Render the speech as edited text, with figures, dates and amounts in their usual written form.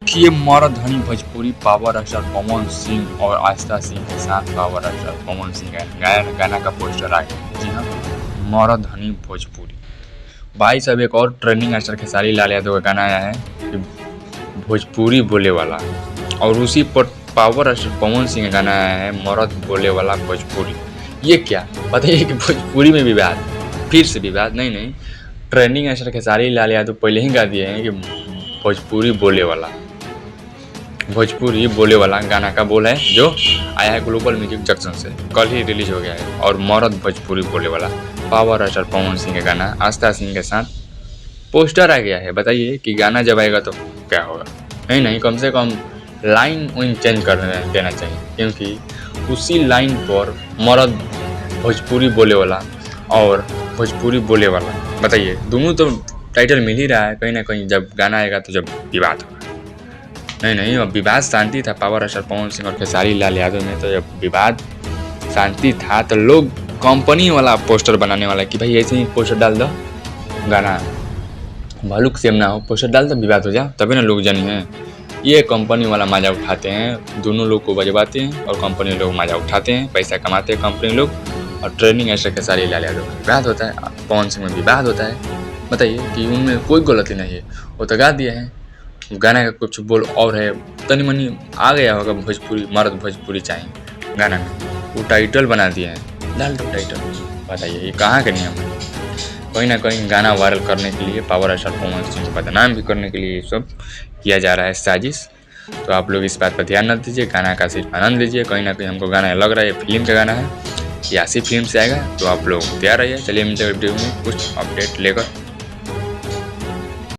ये मर्द धनी भोजपुरी पावर स्टार पवन सिंह और आस्था सिंह के साथ पावर स्टार पवन सिंह का गाना का पोस्टर आया। जी हाँ, मर्द धनी भोजपुरी। भाई साहब एक और ट्रेंडिंग स्टार खेसारी लाल यादव का गाना आया है कि भोजपुरी बोले वाला, और उसी पर पावर स्टार पवन सिंह का गाना आया है मर्द बोले वाला भोजपुरी। ये क्या बताइए कि भोजपुरी में विवाद, फिर से विवाद। नहीं, ट्रेंडिंग स्टार खेसारी लाल यादव पहले ही गा दिए हैं कि भोजपुरी बोले वाला गाना का बोल है जो आया है ग्लोबल म्यूजिक जंक्शन से, कल ही रिलीज हो गया है। और मर्द भोजपुरी बोले वाला पावर स्टार पवन सिंह का गाना आस्था सिंह के साथ पोस्टर आ गया है। बताइए कि गाना जब आएगा तो क्या होगा। नहीं, कम से कम लाइन चेंज कर देना चाहिए, क्योंकि उसी लाइन पर मर्द भोजपुरी बोले वाला और भोजपुरी बोले वाला, बताइए दोनों तो टाइटल मिल ही रहा है। कहीं ना कहीं जब गाना आएगा तो जब विवाद होगा। नहीं, अब विवाद शांति था पावर स्टार पवन सिंह और खेसारी लाल यादव में। तो जब विवाद शांति था तो लोग कंपनी वाला पोस्टर बनाने वाला कि भाई ऐसे ही पोस्टर डाल दो, गाना भालुक सेम ना हो, पोस्टर डाल दो, विवाद हो जाए, तभी ना लोग जानी है। ये कंपनी वाला मजा उठाते हैं, दोनों लोग को बजवाते हैं और कंपनी लोग मजा उठाते हैं, पैसा कमाते हैं कंपनी लोग। और ट्रेंडिंग स्टार खेसारी लाल यादव में विवाद होता है, पवन सिंह में विवाद होता है। बताइए कि उनमें कोई गलती नहीं है, वो तो गा दिए हैं। गाना का कुछ बोल और है, तनी मनी आ गया होगा भोजपुरी, मर्द भोजपुरी चाहिए गाना में, वो टाइटल बना दिए हैं, डाल दो टाइटल। बताइए ये कहाँ का नियम है। कहीं ना कहीं गाना वायरल करने के लिए, पावर स्टार पवन सिंह को बदनाम भी करने के लिए सब किया जा रहा है साजिश। तो आप लोग इस बात पर ध्यान न दीजिए, गाना का सिर्फ आनंद लीजिए। कहीं ना कहीं हमको गाना लग रहा है फिल्म का गाना है, यासी फिल्म से आएगा, तो आप लोग तैयार रहिए। चलिए मिलते हैं वीडियो में कुछ अपडेट लेकर।